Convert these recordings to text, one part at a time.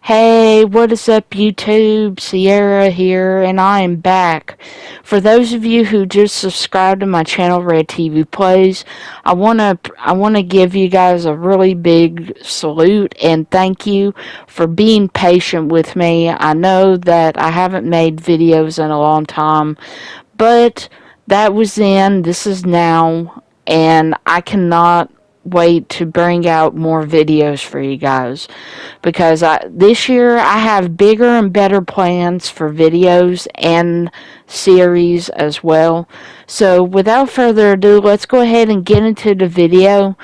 Hey, what is up YouTube? Sierra here, and I am back. For those of you who just subscribed to my channel, Red TV Plays, I wanna give you guys a really big salute and thank you for being patient with me. I know that I haven't made videos in a long time, but that was then, this is now, and I cannot wait to bring out more videos for you guys because this year I have bigger and better plans for videos and series as well. So without further ado, let's go ahead and get into the video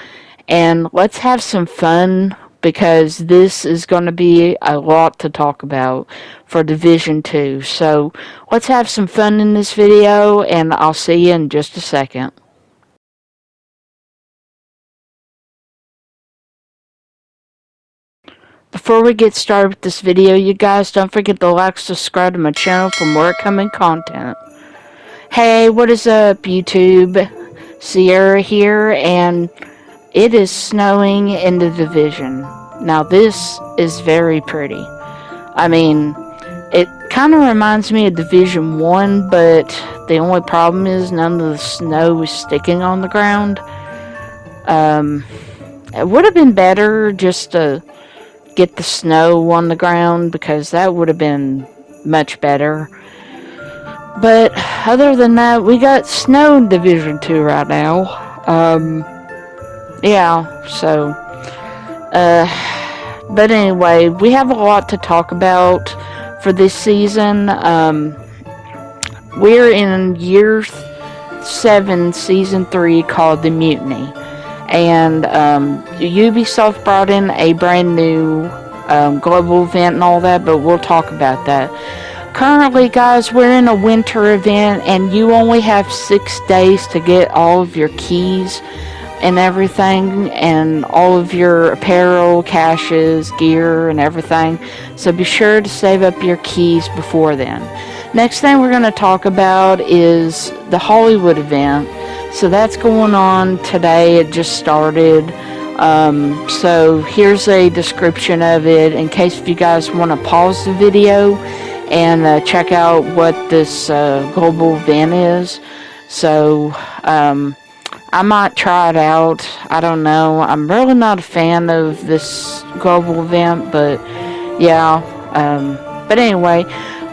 and let's have some fun because this is going to be a lot to talk about for Division 2. So let's have some fun in this video and I'll see you in just a second. Before we get started with this video, you guys, don't forget to like, subscribe to my channel for more coming content. Hey, what is up, YouTube? Sierra here, and it is snowing in the Division. Now, this is very pretty. I mean, it kind of reminds me of Division 1, but the only problem is none of the snow is sticking on the ground. It would have been better just to get the snow on the ground because that would have been much better. But other than that, we got snow in Division 2 right now. Yeah, so but anyway, we have a lot to talk about for this season. We're in year 7, season 3, called the Mutiny. And Ubisoft brought in a brand new global event and all that, but we'll talk about that. Currently, guys, we're in a winter event, and you only have 6 days to get all of your keys and everything, and all of your apparel, caches, gear, and everything. So be sure to save up your keys before then. Next thing we're going to talk about is the Hollywood event. So that's going on today. It just started. So here's a description of it in case if you guys want to pause the video and check out what this global event is. So I might try it out. I don't know. I'm really not a fan of this global event, but yeah. But anyway,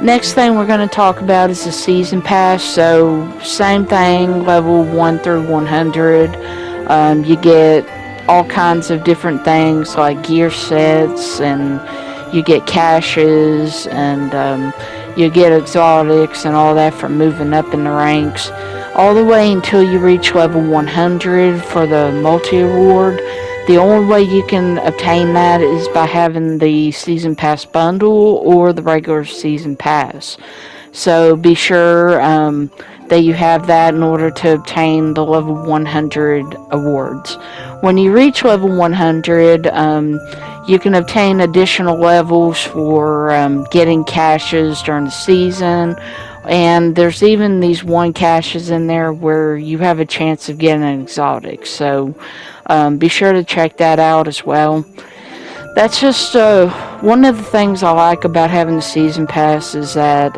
next thing we're going to talk about is the season pass. So same thing, level 1 through 100. You get all kinds of different things like gear sets, and you get caches, and you get exotics and all that for moving up in the ranks, all the way until you reach level 100 for the multi-award. The only way you can obtain that is by having the Season Pass bundle or the regular Season Pass. So be sure that you have that in order to obtain the level 100 awards. When you reach level 100, you can obtain additional levels for getting caches during the season. And there's even these 1 caches in there where you have a chance of getting an exotic. So be sure to check that out as well. That's just one of the things I like about having the season pass is that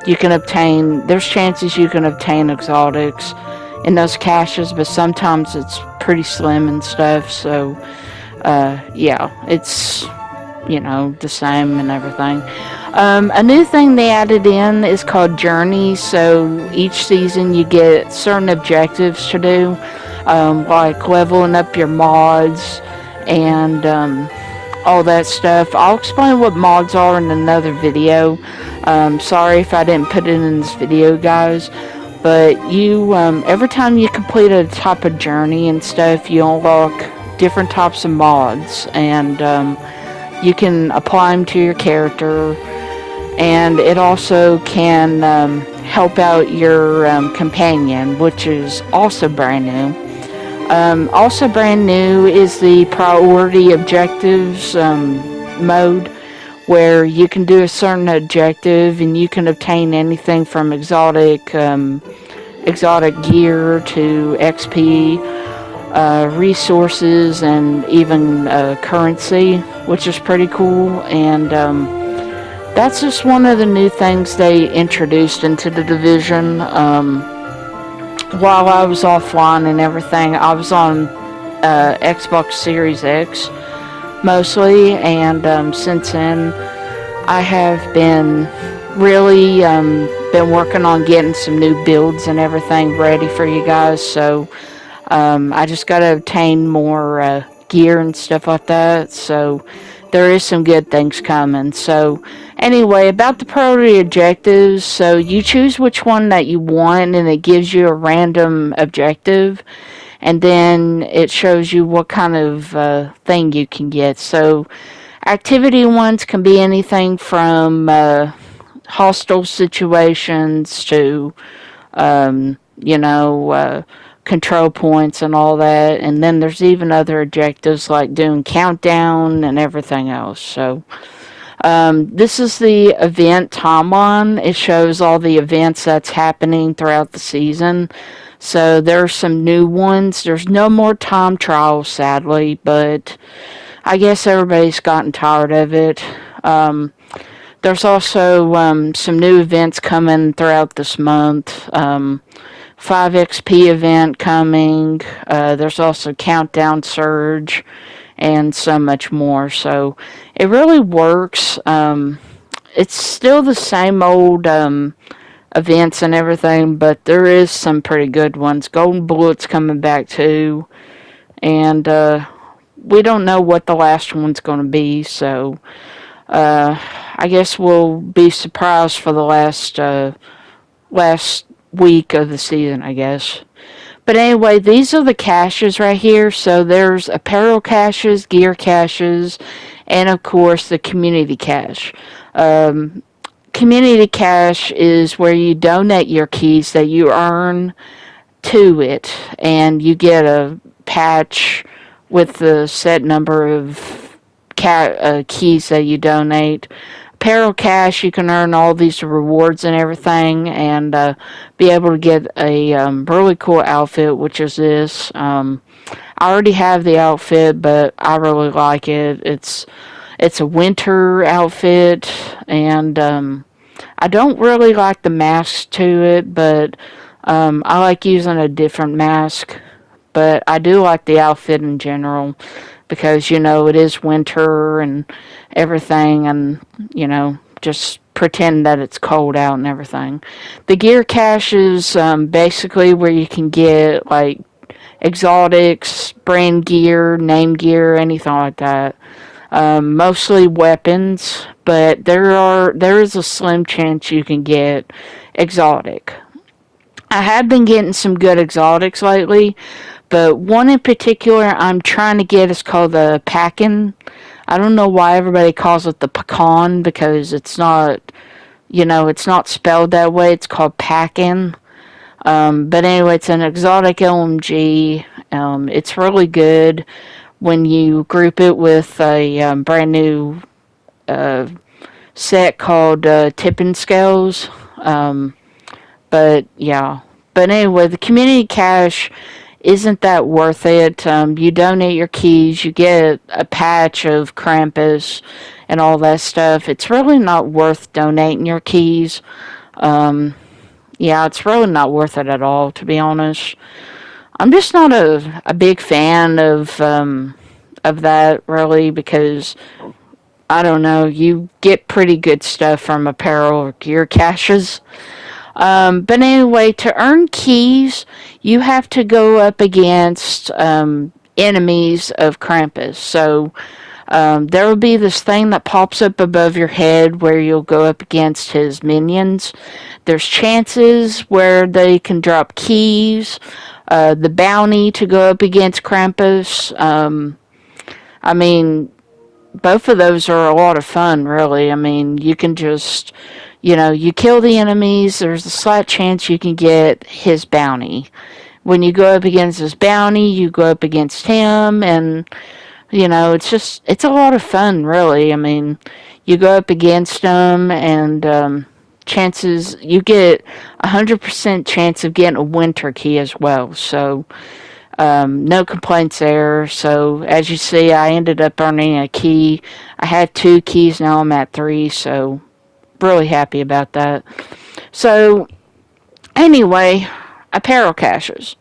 you can obtain, there's chances you can obtain exotics in those caches, but sometimes it's pretty slim and stuff. So yeah, it's, you know, the same and everything. A new thing they added in is called journeys. So each season you get certain objectives to do, like leveling up your mods and all that stuff. I'll explain what mods are in another video. Sorry if I didn't put it in this video, guys, but you every time you complete a type of journey and stuff, you unlock different types of mods, and you can apply them to your character, and it also can help out your companion, which is also brand new. Also brand new is the priority objectives mode, where you can do a certain objective and you can obtain anything from exotic gear to XP. resources and even currency, which is pretty cool. And that's just one of the new things they introduced into the division. While I was offline and everything, I was on Xbox Series X mostly, and since then I have been really been working on getting some new builds and everything ready for you guys. So I just got to obtain more gear and stuff like that. So there is some good things coming. So anyway, about the priority objectives. So you choose which one that you want, and it gives you a random objective. And then it shows you what kind of thing you can get. So activity ones can be anything from hostile situations to control points and all that. And then there's even other objectives like doing countdown and everything else. So this is the event timeline. It shows all the events that's happening throughout the season. So there are some new ones. There's no more time trials, sadly, but I guess everybody's gotten tired of it. There's also some new events coming throughout this month. 5XP event coming. There's also Countdown Surge and so much more. So it really works. It's still the same old events and everything, but there is some pretty good ones. Golden Bullet's coming back too. And we don't know what the last one's going to be, so I guess we'll be surprised for the last week of the season, I guess. But anyway, these are the caches right here. So there's apparel caches, gear caches, and of course the community cache. Community cache is where you donate your keys that you earn to it, and you get a patch with the set number of keys that you donate. Apparel cache, you can earn all these rewards and everything, and be able to get a really cool outfit, which is this. I already have the outfit, but I really like it. It's a winter outfit, and I don't really like the mask to it, but I like using a different mask. But I do like the outfit in general because, it is winter and everything, and, just pretend that it's cold out and everything. The gear cache is basically where you can get, like, exotics, brand gear, name gear, anything like that. Mostly weapons, but there is a slim chance you can get exotic. I have been getting some good exotics lately, but one in particular I'm trying to get is called the Pacan. I don't know why everybody calls it the pecan, because it's not, it's not spelled that way. It's called Pacan. But anyway, it's an exotic LMG. It's really good when you group it with a brand new set called Tipping Scales. But yeah. But anyway, the community cache isn't that worth it. You donate your keys, you get a patch of Krampus and all that stuff. It's really not worth donating your keys. Yeah, it's really not worth it at all, to be honest. I'm just not a big fan of that, really, because I don't know, you get pretty good stuff from apparel or gear caches. But anyway, to earn keys, you have to go up against enemies of Krampus. So there will be this thing that pops up above your head where you'll go up against his minions. There's chances where they can drop keys. The bounty to go up against Krampus. I mean, both of those are a lot of fun, really. I mean, you can just, you kill the enemies, there's a slight chance you can get his bounty. When you go up against his bounty, you go up against him, and, it's a lot of fun, really. I mean, you go up against him, and you get 100% chance of getting a winter key as well. So, No complaints there. So as you see, I ended up earning a key. I had 2 keys, now I'm at 3, so really happy about that. So anyway, apparel caches.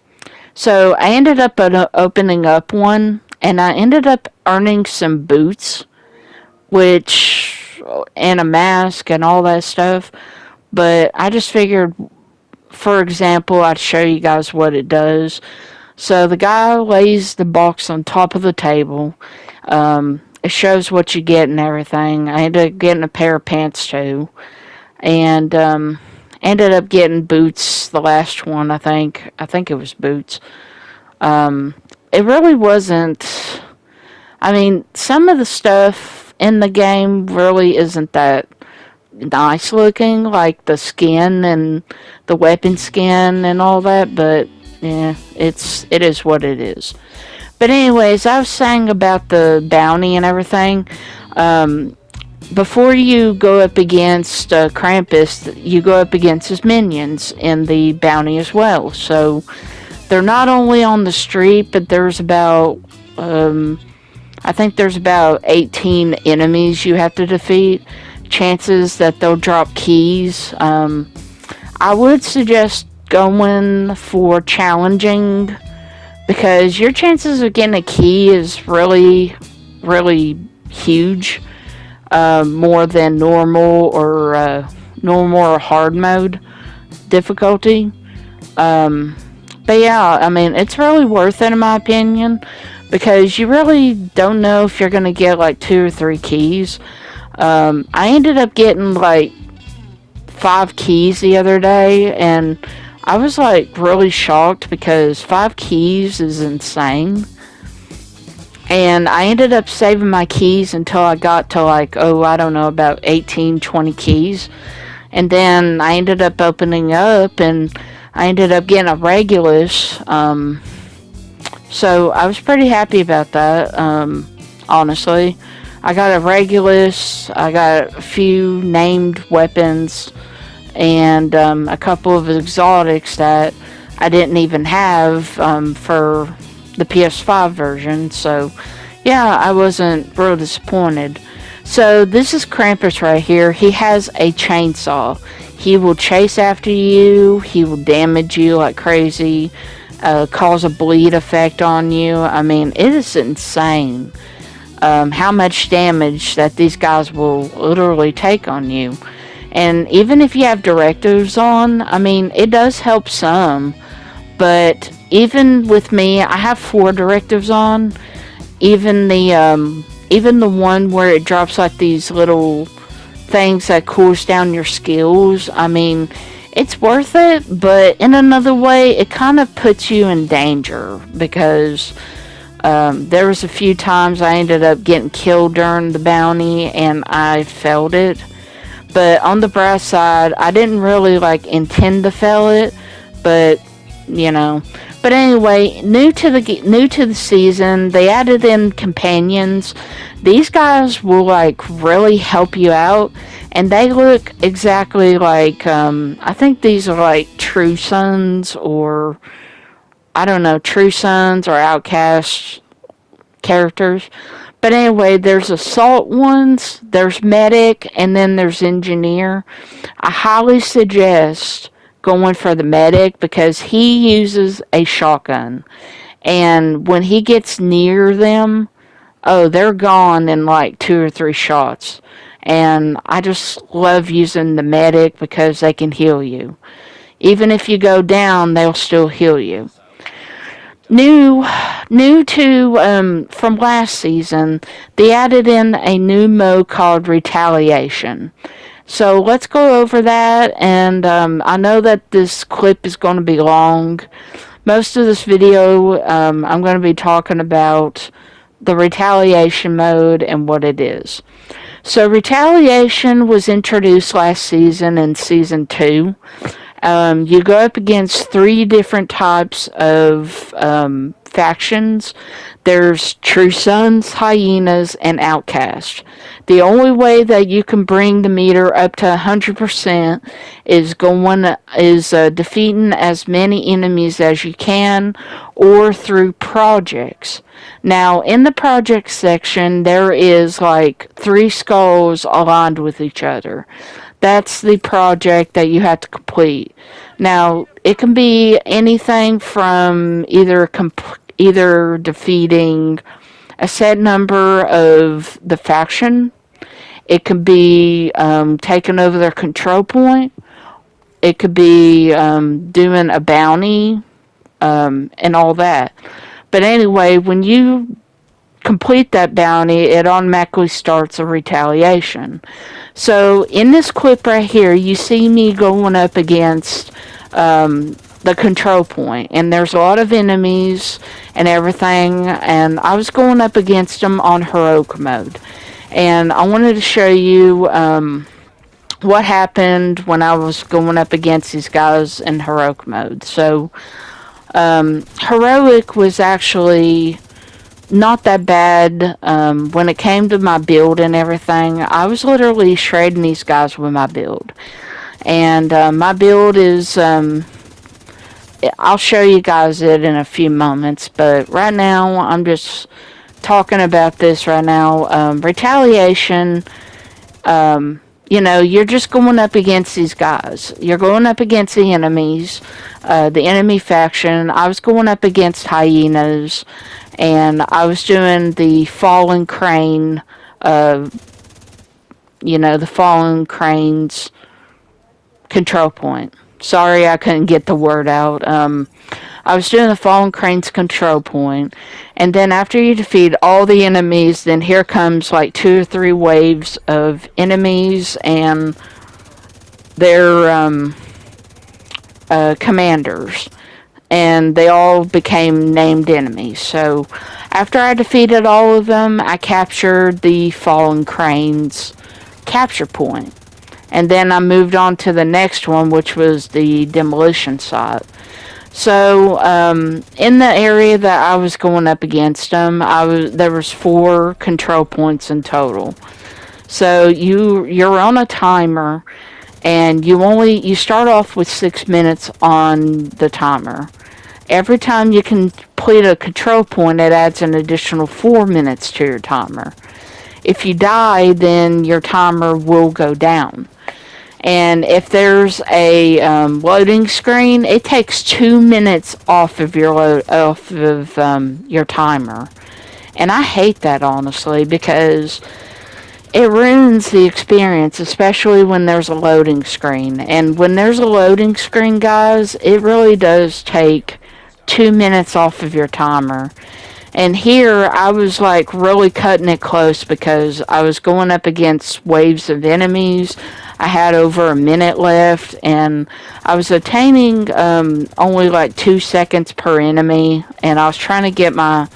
So I ended up opening up one, and I ended up earning some boots, which, and a mask and all that stuff. But I just figured, for example, I'd show you guys what it does. So the guy lays the box on top of the table. It shows what you get and everything. I ended up getting a pair of pants too. And ended up getting boots, the last one, I think. I think it was boots. It really wasn't. I mean, some of the stuff in the game really isn't that nice looking, like the skin and the weapon skin and all that, but yeah, it is what it is. But anyways, I was saying about the bounty and everything. Before you go up against Krampus, you go up against his minions in the bounty as well. So they're not only on the street, but there's about I think there's about 18 enemies you have to defeat. Chances that they'll drop keys. I would suggest going for challenging, because your chances of getting a key is really, really huge. More than normal or hard mode difficulty. But yeah, I mean, it's really worth it in my opinion, because you really don't know if you're going to get like 2 or 3 keys. I ended up getting like 5 keys the other day, and I was like really shocked because 5 keys is insane. And I ended up saving my keys until I got to like, I don't know, about 18, 20 keys. And then I ended up opening up, and I ended up getting a Regulus. So I was pretty happy about that, honestly. I got a Regulus, I got a few named weapons, and a couple of exotics that I didn't even have for the PS5 version. So yeah, I wasn't real disappointed. So this is Krampus right here. He has a chainsaw. He will chase after you, he will damage you like crazy, cause a bleed effect on you. I mean, it is insane how much damage that these guys will literally take on you. And even if you have directives on, I mean, it does help some. But even with me, I have 4 directives on. Even the one where it drops like these little things that cools down your skills. I mean, it's worth it, but in another way, it kind of puts you in danger, because there was a few times I ended up getting killed during the bounty, and I failed it. But on the bright side, I didn't really like intend to fail it, but you know. But anyway, new to the season, they added in companions. These guys will like really help you out, and they look exactly like I think these are like True Sons, or I don't know, True Sons or Outcast characters. But anyway, there's assault ones, there's medic, and then there's engineer. I highly suggest going for the medic, because he uses a shotgun, and when he gets near them, they're gone in like 2 or 3 shots. And I just love using the medic because they can heal you. Even if you go down, they'll still heal you. New to from last season, they added in a new mode called retaliation. So let's go over that, and I know that this clip is going to be long. Most of this video, I'm going to be talking about the retaliation mode and what it is. So retaliation was introduced last season in Season 2. You go up against 3 different types of factions. There's True Sons, Hyenas, and Outcast. The only way that you can bring the meter up to 100% is defeating as many enemies as you can, or through projects. Now, in the project section, there is like 3 skulls aligned with each other. That's the project that you have to complete. Now, it can be anything from either defeating a set number of the faction. It could be taking over their control point. It could be doing a bounty and all that. But anyway, when you complete that bounty, it automatically starts a retaliation. So in this clip right here, you see me going up against the control point, and there's a lot of enemies and everything, and I was going up against them on heroic mode. And I wanted to show you what happened when I was going up against these guys in heroic mode. So heroic was actually not that bad. When it came to my build and everything, I was literally shredding these guys with my build. And my build is, I'll show you guys it in a few moments, but right now I'm just talking about this right now. Retaliation, you're just going up against these guys. You're going up against the enemies, the enemy faction. I was going up against hyenas, and I was doing the fallen crane, the fallen crane's control point. Sorry, I couldn't get the word out. I was doing the fallen crane's control point, and then after you defeat all the enemies, then here comes like 2 or 3 waves of enemies and their commanders, and they all became named enemies. So after I defeated all of them, I captured the fallen crane's capture point. And then I moved on to the next one, which was the demolition site. So, in the area that I was going up against them, there was 4 control points in total. So you're on a timer, and you start off with 6 minutes on the timer. Every time you complete a control point, it adds an additional 4 minutes to your timer. If you die, then your timer will go down. And if there's a loading screen, it takes 2 minutes off of your timer. And I hate that, honestly, because it ruins the experience, especially when there's a loading screen. And when there's a loading screen, guys, it really does take 2 minutes off of your timer. And here, I was like really cutting it close because I was going up against waves of enemies. I had over a minute left, and I was attaining only like 2 seconds per enemy, and I was trying to get my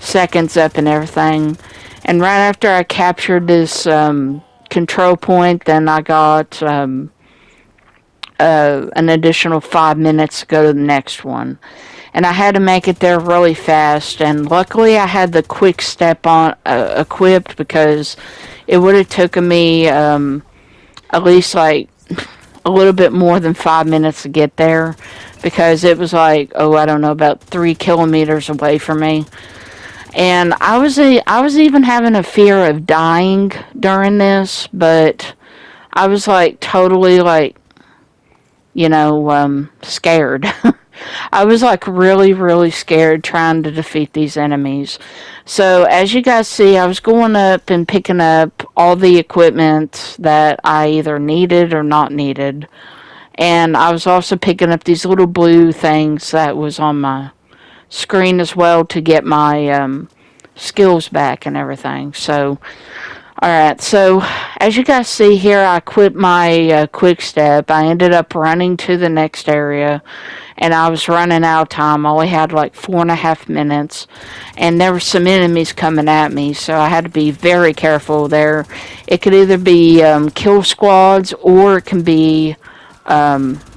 seconds up and everything. And right after I captured this control point, then I got an additional 5 minutes to go to the next one. And I had to make it there really fast, and luckily I had the Quickstep on equipped, because it would have taken me at least like a little bit more than 5 minutes to get there, because it was like, I don't know, about 3 kilometers away from me. And I was even having a fear of dying during this, but I was like totally like, scared. I was like really, really scared trying to defeat these enemies. So as you guys see, I was going up and picking up all the equipment that I either needed or not needed. And I was also picking up these little blue things that was on my screen as well to get my skills back and everything. So, alright, so as you guys see here, I quit my quick step. I ended up running to the next area, and I was running out of time. I only had like 4.5 minutes, and there were some enemies coming at me, so I had to be very careful there. It could either be kill squads, or it can be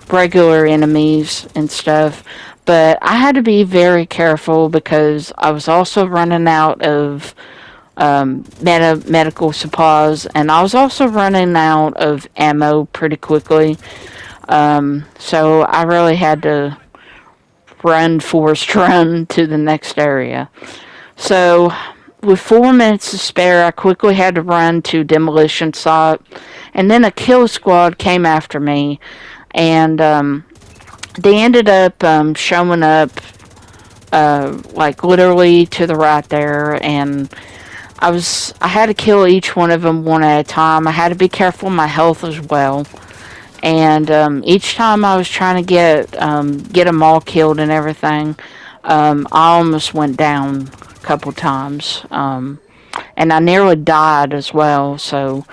regular enemies and stuff. But I had to be very careful because I was also running out of medical supplies, and I was also running out of ammo pretty quickly. So I really had to forced run to the next area. So with 4 minutes to spare, I quickly had to run to demolition site, and then a kill squad came after me, and they ended up showing up like literally to the right there, and I had to kill each one of them one at a time. I had to be careful of my health as well. And each time I was trying to get them all killed and everything, I almost went down a couple times, and I nearly died as well. So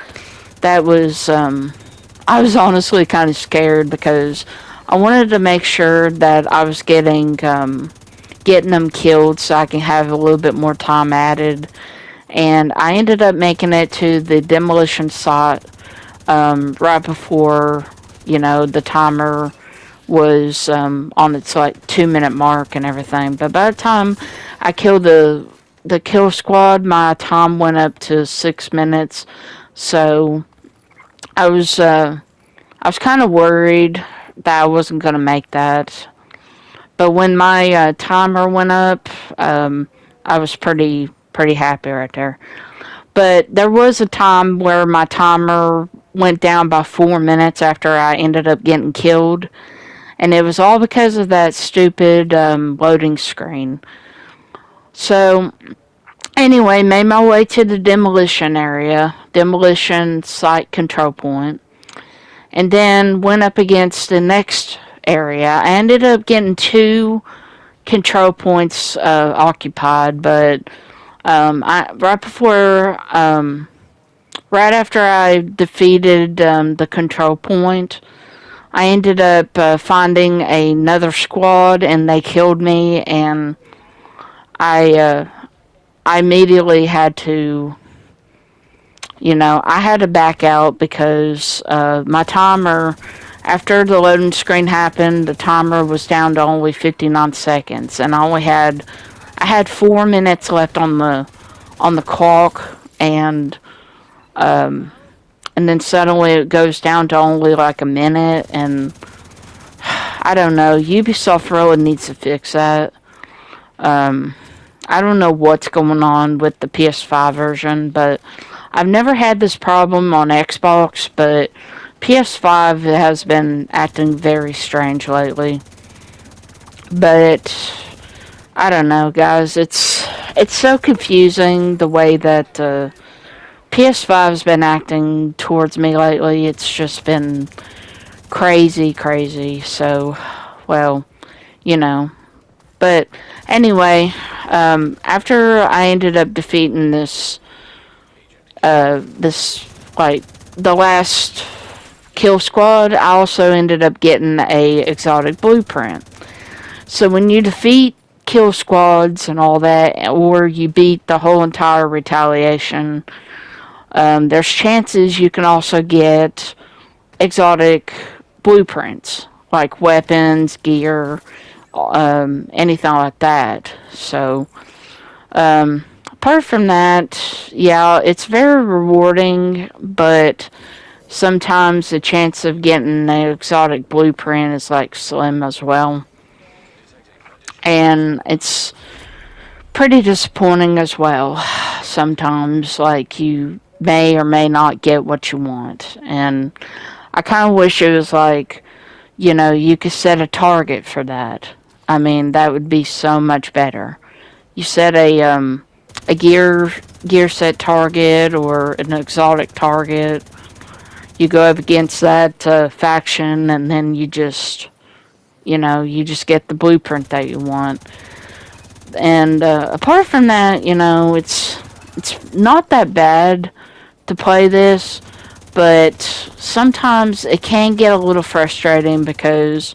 that was I was honestly kind of scared because I wanted to make sure that I was getting them killed so I can have a little bit more time added. And I ended up making it to the demolition site right before, the timer was on its like 2 minute mark and everything. But by the time I killed the kill squad, my time went up to 6 minutes. So I was kind of worried that I wasn't gonna make that. But when my timer went up, I was pretty happy right there. But there was a time where my timer went down by 4 minutes after I ended up getting killed. And it was all because of that stupid loading screen. So, anyway, made my way to the demolition area, demolition site control point, and then went up against the next area. I ended up getting 2 control points occupied, but right before, right after I defeated the control point, I ended up finding another squad, and they killed me, and I I immediately had to, I had to back out because my timer, after the loading screen happened, the timer was down to only 59 seconds, and I had 4 minutes left on the clock, and then suddenly it goes down to only like a minute, and I don't know. Ubisoft really needs to fix that. I don't know what's going on with the PS5 version, but I've never had this problem on Xbox, but PS5 has been acting very strange lately. But I don't know, guys. It's so confusing the way that PS5's been acting towards me lately. It's just been crazy. So, well, you know. But anyway, after I ended up defeating this like the last kill squad, I also ended up getting a exotic blueprint. So when you defeat kill squads and all that, or you beat the whole entire retaliation, there's chances you can also get exotic blueprints, like weapons, gear, anything like that. So, apart from that, yeah, it's very rewarding, but sometimes the chance of getting an exotic blueprint is like slim as well. And it's pretty disappointing as well. Sometimes, like, you may or may not get what you want. And I kind of wish it was like, you could set a target for that. I mean, that would be so much better. You set a gear set target or an exotic target. You go up against that faction, and then you just get the blueprint that you want. And apart from that, it's not that bad to play this, but sometimes it can get a little frustrating because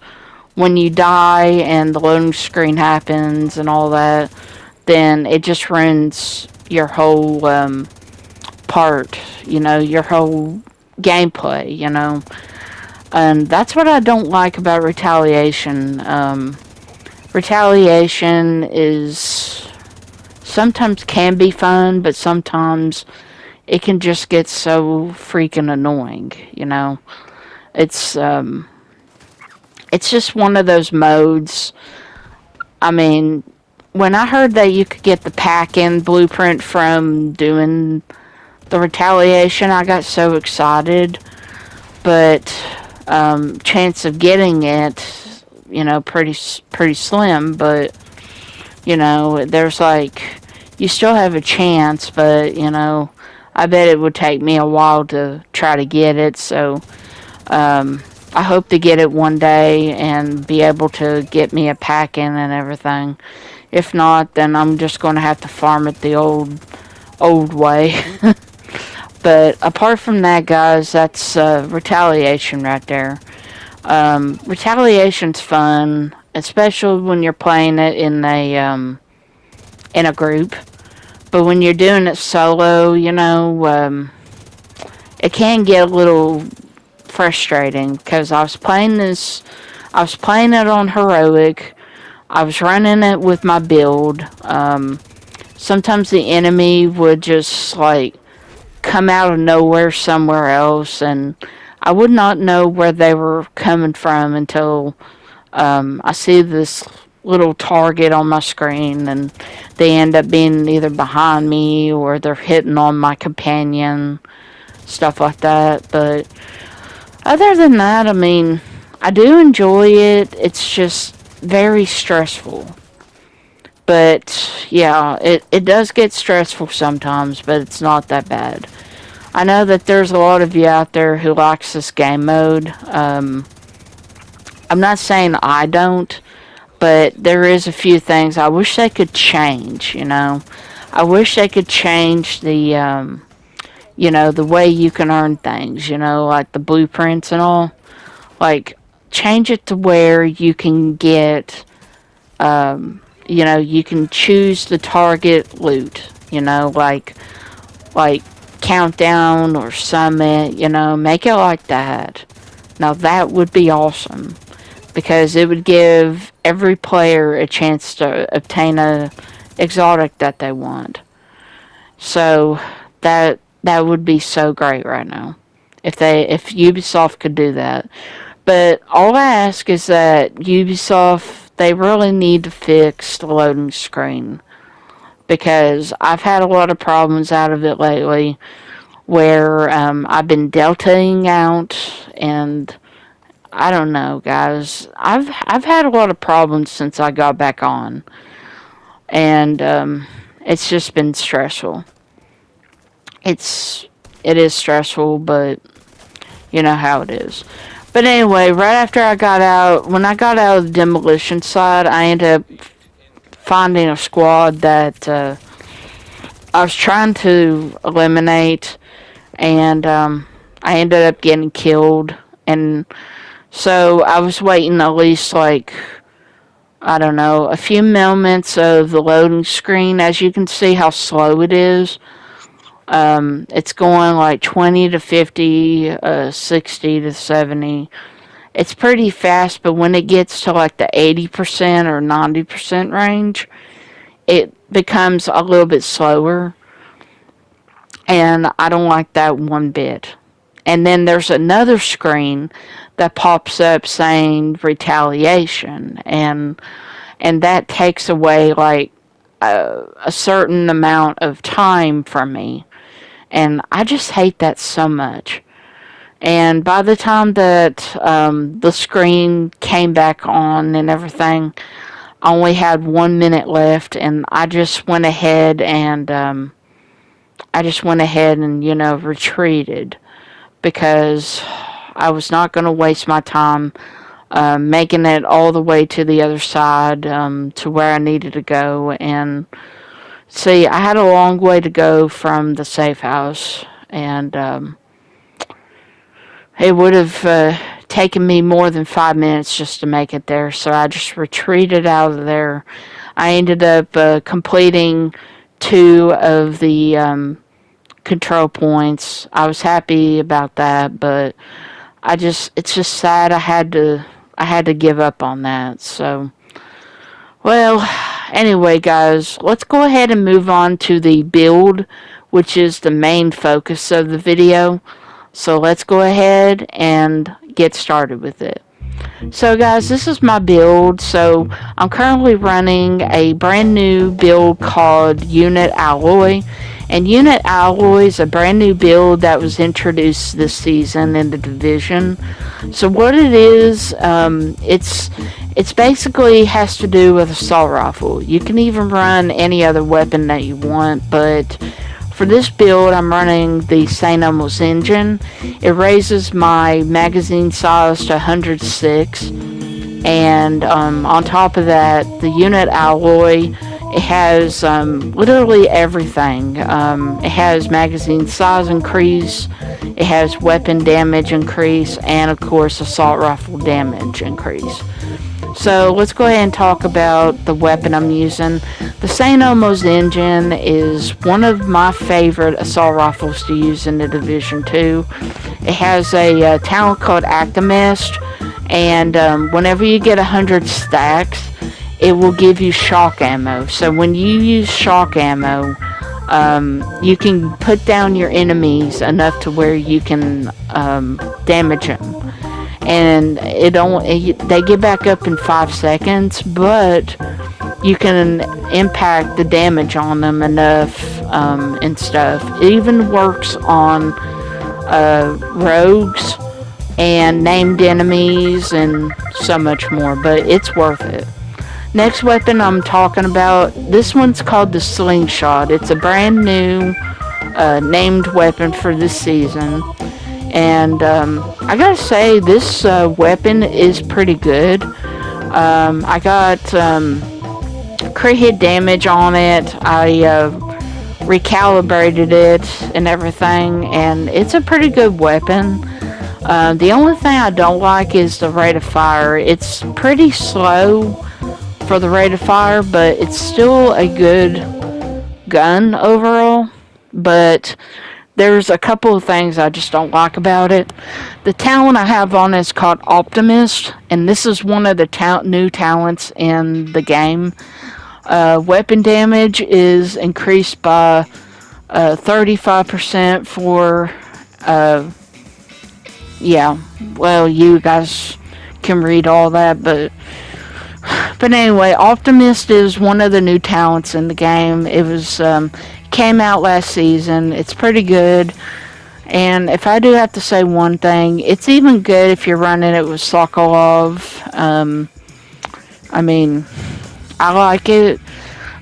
when you die and the loading screen happens and all that, then it just ruins your whole part, your whole gameplay. And that's what I don't like about retaliation. Retaliation is sometimes can be fun, but sometimes it can just get so freaking annoying. It's it's just one of those modes. I mean, when I heard that you could get the pack-in blueprint from doing the retaliation, I got so excited. But chance of getting it, pretty slim. But there's like you still have a chance, but I bet it would take me a while to try to get it. So I hope to get it one day and be able to get me a pack-in and everything. If not, then I'm just going to have to farm it the old way. But apart from that, guys, that's retaliation right there. Retaliation's fun, especially when you're playing it in a group. But when you're doing it solo, it can get a little frustrating because I was playing it on heroic. I was running it with my build. Sometimes the enemy would just like come out of nowhere somewhere else, and I would not know where they were coming from until I see this little target on my screen, and they end up being either behind me or they're hitting on my companion, stuff like that. But other than that, I mean, I do enjoy it. It's just very stressful. But yeah, it does get stressful sometimes, but it's not that bad. I know that there's a lot of you out there who likes this game mode. I'm not saying I don't, but there is a few things I wish they could change. I wish they could change the way you can earn things. Like the blueprints and all. Like change it to where you can get, you can choose the target loot. Like countdown or summit. Make it like that. Now that would be awesome because it would give every player a chance to obtain a exotic that they want. So that would be so great right now if Ubisoft could do that. But all I ask is that Ubisoft, they really need to fix the loading screen because I've had a lot of problems out of it lately where I've been deltaing out, and I don't know, guys. I've had a lot of problems since I got back on, and it's just been stressful. It is stressful, but you know how it is. But anyway, right after when I got out of the demolition side, I ended up finding a squad that I was trying to eliminate, and I ended up getting killed. And so I was waiting at least like, I don't know, a few moments of the loading screen. As you can see how slow it is. It's going like 20 to 50, 60 to 70. It's pretty fast, but when it gets to like the 80% or 90% range, it becomes a little bit slower. And I don't like that one bit. And then there's another screen that pops up saying retaliation. And that takes away like a certain amount of time from me. And I just hate that so much. And by the time that the screen came back on and everything, I only had 1 minute left, and I just went ahead and retreated because I was not going to waste my time making it all the way to the other side to where I needed to go. And see, I had a long way to go from the safe house, and it would have taken me more than 5 minutes just to make it there, so I just retreated out of there. I ended up completing 2 of the control points. I was happy about that, but it's just sad I had to give up on that. So, well, anyway, guys, let's go ahead and move on to the build, which is the main focus of the video. So let's go ahead and get started with it. So guys, this is my build. So I'm currently running a brand new build called Unit Alloy. And Unit Alloy is a brand new build that was introduced this season in the division. So what it is, it's basically has to do with assault rifle. You can even run any other weapon that you want, but for this build, I'm running the St. Elmo's engine. It raises my magazine size to 106, and on top of that, the Unit Alloy, it has literally everything. It has magazine size increase, it has weapon damage increase, and of course assault rifle damage increase. So let's go ahead and talk about the weapon I'm using. The St. Elmo's engine is one of my favorite assault rifles to use in the Division 2. It has a talent called Actimist, and whenever you get 100 stacks, it will give you shock ammo. So when you use shock ammo, you can put down your enemies enough to where you can damage them. And they get back up in 5 seconds, but you can impact the damage on them enough and stuff. It even works on rogues and named enemies and so much more, but it's worth it. Next weapon I'm talking about, this one's called the Slingshot. It's a brand new named weapon for this season. And I gotta say, this weapon is pretty good. I got crit hit damage on it. I recalibrated it and everything, and it's a pretty good weapon. The only thing I don't like is the rate of fire. It's pretty slow for the rate of fire, but it's still a good gun overall. But there's a couple of things I just don't like about it. The talent I have on is called Optimist, and this is one of the new talents in the game. Weapon damage is increased by 35% for, yeah, well, you guys can read all that, but anyway, Optimist is one of the new talents in the game. It was, came out last season. It's pretty good. And if I do have to say one thing, it's even good if you're running it with Sokolov. I mean, I like it.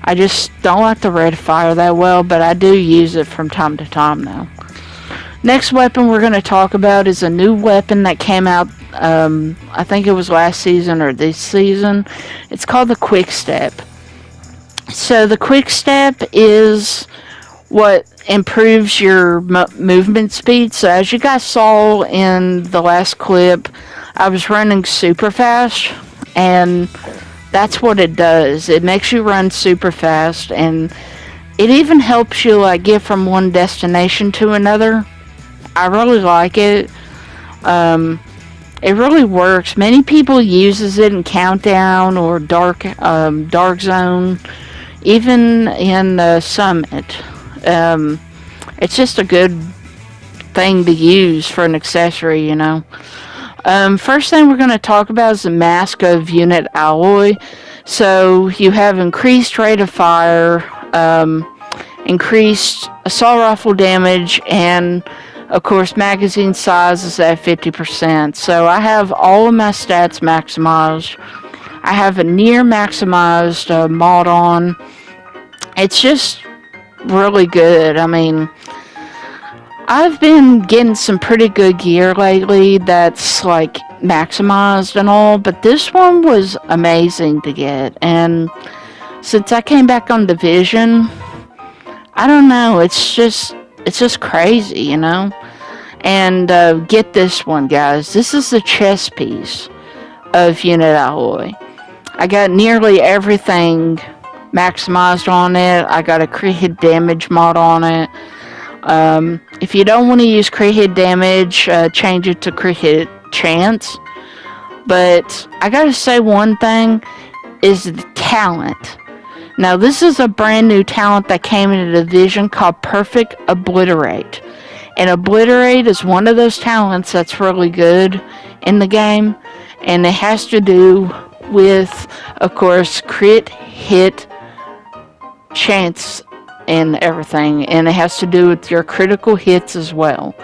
I just don't like the rate of fire that well, but I do use it from time to time now. Next weapon we're going to talk about is a new weapon that came out, I think it was last season or this season. It's called the Quickstep. So the Quickstep is what improves your movement speed. So as you guys saw in the last clip, I was running super fast, and that's what it does. It makes you run super fast, and it even helps you like get from one destination to another. I really like it. It really works. Many people uses it in Countdown or Dark Zone, even in the Summit. It's just a good thing to use for an accessory, you know. First thing we're going to talk about is the mask of Unit Alloy. So you have increased rate of fire, increased assault rifle damage, and of course magazine size is at 50%. So I have all of my stats maximized. I have a near maximized mod on. It's just really good. I mean, I've been getting some pretty good gear lately that's like maximized and all, but this one was amazing to get. And since I came back on Division, I don't know, it's just crazy, you know. And get this one, guys. This is the chest piece of Unit Alloy. I got nearly everything maximized on it. I got a crit hit damage mod on it. If you don't want to use crit hit damage, change it to crit hit chance. But I gotta say one thing is the talent. Now, this is a brand new talent that came in a division called Perfect Obliterate. And Obliterate is one of those talents that's really good in the game. And it has to do with, of course, crit, hit, chance, and everything. And it has to do with your critical hits as well.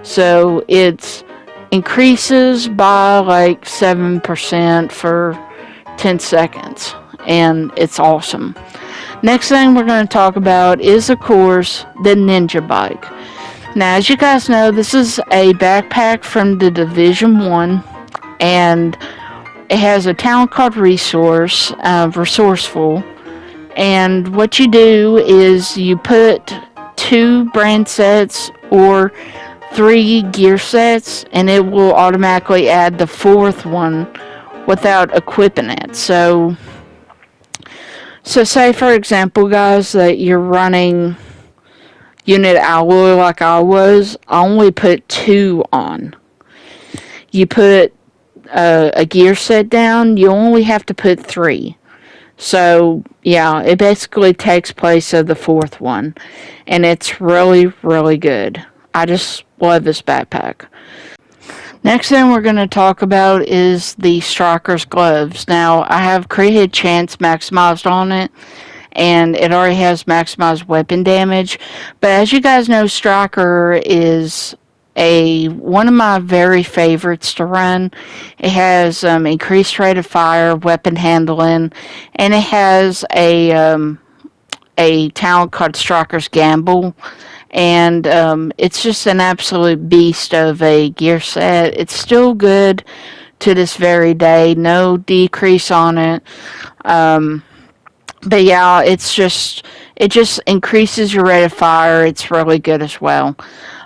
So it increases by like 7% for 10 seconds. And it's awesome. Next thing we're going to talk about is, of course, the Ninja Bike. Now, as you guys know, this is a backpack from the Division 1, and it has a talent called Resourceful. And what you do is you put 2 brand sets or 3 gear sets, and it will automatically add the 4th one without equipping it. So say, for example, guys, that you're running unit alloy like I was. I only put 2 on. You put a gear set down, you only have to put 3. So, yeah, it basically takes place of the 4th one. And it's really, really good. I just love this backpack. Next thing we're going to talk about is the Striker's Gloves. Now, I have crit hit chance maximized on it, and it already has maximized weapon damage. But as you guys know, Striker is one of my very favorites to run. It has increased rate of fire, weapon handling, and it has a talent called Striker's Gamble. And it's just an absolute beast of a gear set. It's still good to this very day. No decrease on it. But yeah, it just increases your rate of fire. It's really good as well.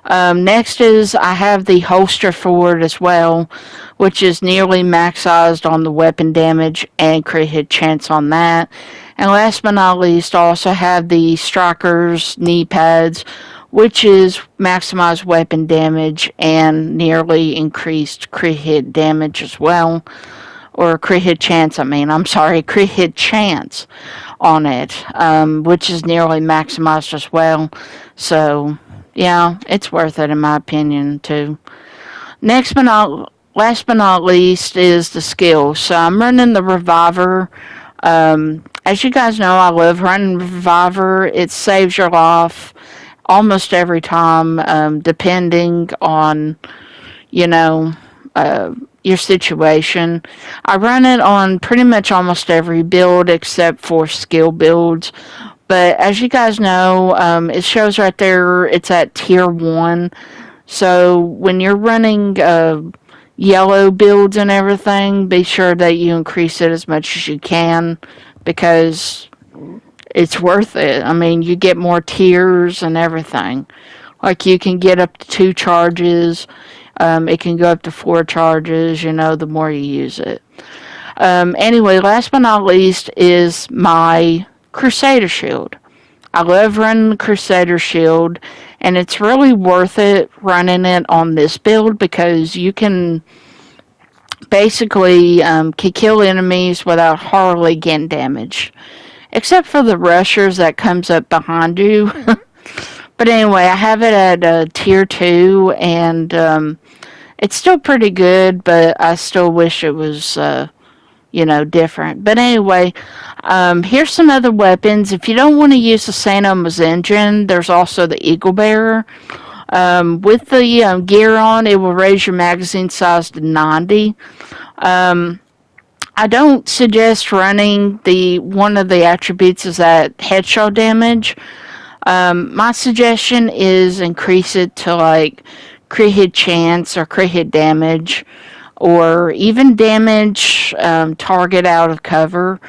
Next is I have the holster for it as well, which is nearly maximized on the weapon damage and crit hit chance on that. And last but not least, I also have the Striker's knee pads, which is maximized weapon damage and nearly increased crit hit damage as well. Or crit hit chance, crit hit chance on it, which is nearly maximized as well. So, yeah, it's worth it in my opinion, too. Last but not least is the skills. So I'm running the Reviver. As you guys know, I love running Reviver. It saves your life almost every time, depending on, your situation. I run it on pretty much almost every build except for skill builds. But as you guys know, it shows right there it's at tier 1. So when you're running yellow builds and everything, be sure that you increase it as much as you can, because it's worth it. You get more tiers and everything. Like, you can get up to 2 charges. It can go up to 4 charges, the more you use it. Anyway, last but not least is my Crusader shield. I love running the Crusader shield, and it's really worth it running it on this build, because you can basically can kill enemies without hardly getting damage. Except for the rushers that comes up behind you. But anyway, I have it at tier 2, and it's still pretty good, but I still wish it was, different. But anyway, here's some other weapons. If you don't want to use the St. Elmo's engine, there's also the Eagle Bearer. With the gear on, it will raise your magazine size to 90. I don't suggest running one of the attributes is that headshot damage. My suggestion is increase it to like crit hit chance or crit hit damage, or even damage target out of cover,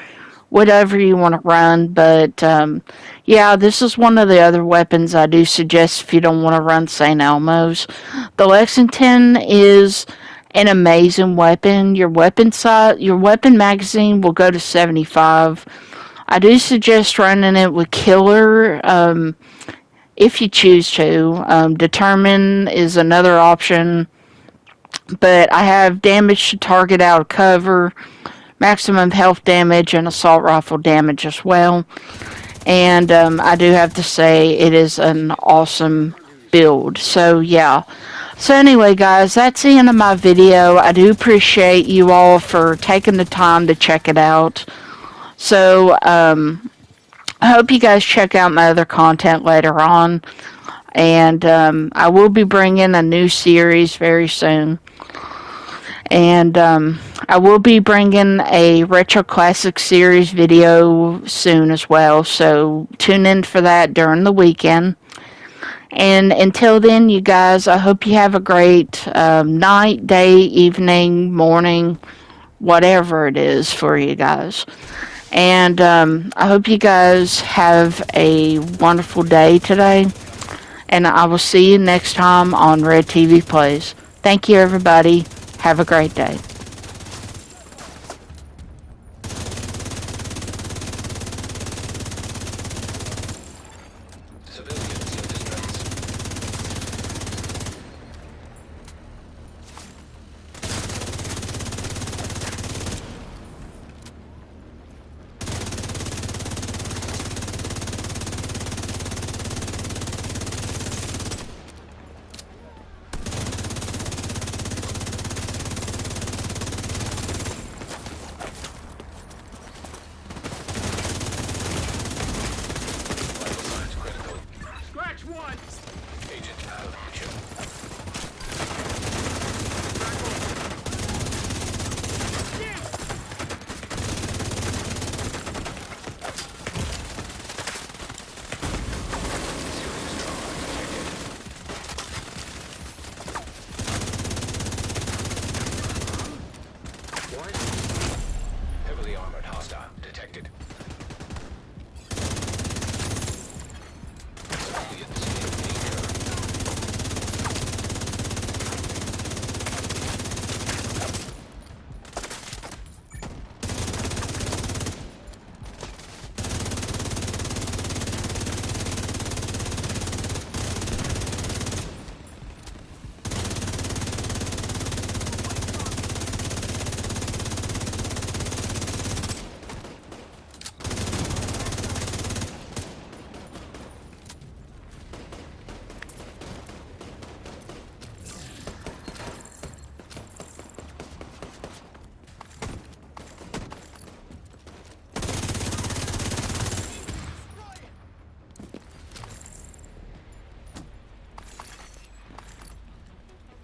whatever you want to run. But yeah, this is one of the other weapons I do suggest if you don't want to run St. Elmo's. The Lexington is an amazing weapon. Your weapon magazine will go to 75. I do suggest running it with Killer. if you choose to. Determine is another option, but I have damage to target out of cover, maximum health damage, and assault rifle damage as well. And I do have to say it is an awesome build. So yeah. So anyway, guys, that's the end of my video. I do appreciate you all for taking the time to check it out. So I hope you guys check out my other content later on. And I will be bringing a new series very soon. And I will be bringing a retro classic series video soon as well. So tune in for that during the weekend. And until then, you guys, I hope you have a great night, day, evening, morning, whatever it is for you guys. And I hope you guys have a wonderful day today. And I will see you next time on Red TV Plays. Thank you, everybody. Have a great day.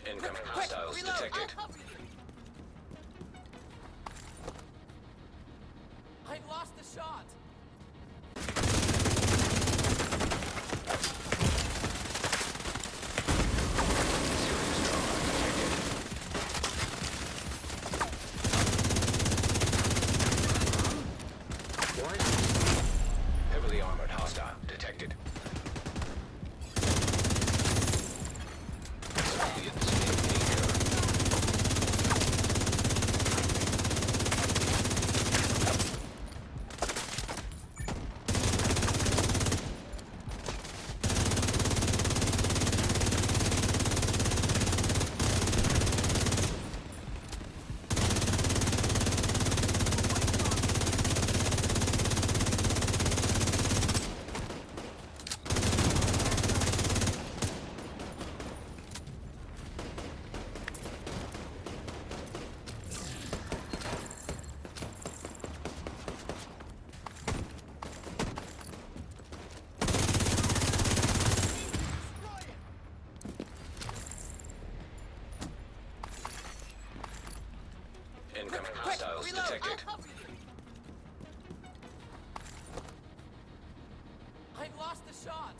Incoming hostiles detected. I've lost the shot. Heavily armored hostile detected. Incoming hostiles detected. I've lost the shot.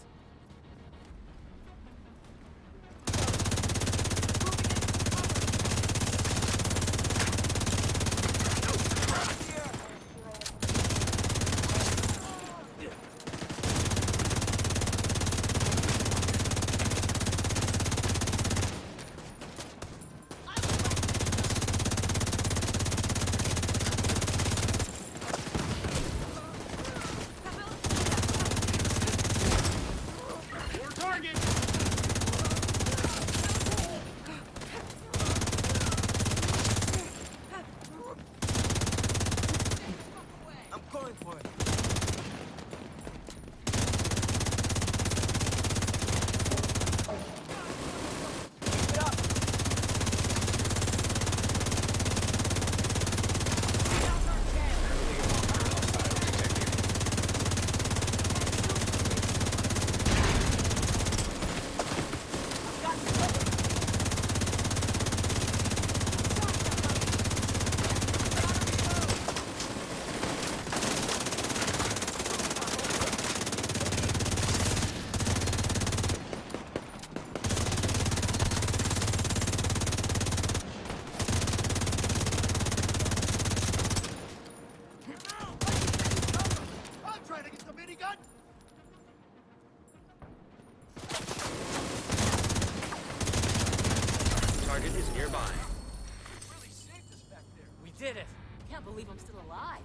did it! Can't believe I'm still alive.